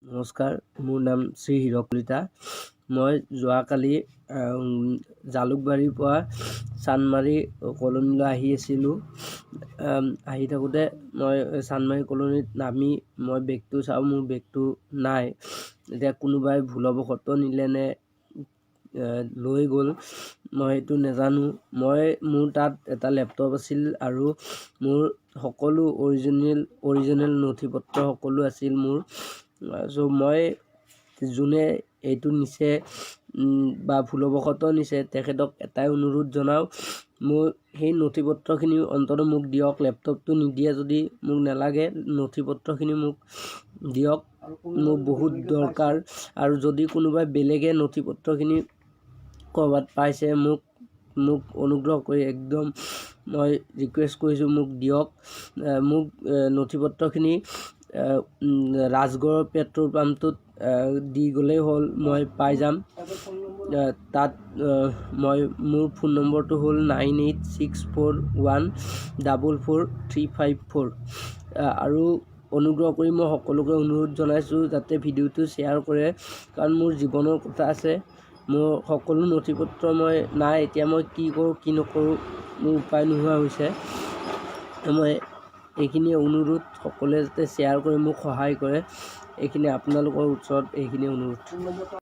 নমস্কাৰ, মোৰ নাম শ্ৰী হীৰক কলিতা। মই যোৱাকালি জালুকবাৰীৰ পৰা চান্দমাৰী কলনীলৈ আহি আছিলোঁ। আহি থাকোঁতে মই চান্দমাৰী কলনীত নামি মই বেগটো চাওঁ, মোৰ বেগটো নাই। এতিয়া কোনোবাই ভুলবশতঃ নিলে নে লৈ গ'ল মই সেইটো নাজানো। মোৰ তাত এটা লেপটপ আছিল আৰু মোৰ সকলো অৰিজিনেল নথি পত্ৰ সকলো আছিল মোৰ। মই যোনে এইটো নিছে বা ভুলবশতঃ নিছে তেখেতক এটাই অনুৰোধ জনাওঁ, মোৰ সেই নথি পত্ৰখিনি অন্ততঃ মোক দিয়ক। লেপটপটো নিদিয়ে যদি মোক নালাগে, নথি পত্ৰখিনি মোক দিয়ক, মোৰ বহুত দৰকাৰ। আৰু যদি কোনোবাই বেলেগে নথি পত্ৰখিনি ক'ৰবাত পাইছে মোক অনুগ্ৰহ কৰি একদম মই ৰিকুৱেষ্ট কৰিছোঁ, মোক দিয়ক। মোক নথি পত্ৰখিনি ৰাজগড়ৰ পেট্ৰল পাম্পটোত দি গ'লেই হ'ল, মই পাই যাম। তাত মোৰ ফোন নম্বৰটো হ'ল 9864144354। আৰু অনুগ্ৰহ কৰি মই সকলোকে অনুৰোধ জনাইছোঁ যাতে ভিডিঅ'টো শ্বেয়াৰ কৰে, কাৰণ মোৰ জীৱনৰ কথা আছে। মোৰ সকলো নথি পত্ৰ নাই। এতিয়া মই কি কৰোঁ কি নকৰোঁ মোৰ উপায় নোহোৱা হৈছে। মই এইখিনি অনুৰোধ সকলোৱে যাতে শ্বেয়াৰ কৰি মোক সহায় কৰে, এইখিনি আপোনালোকৰ ওচৰত এইখিনি অনুৰোধ।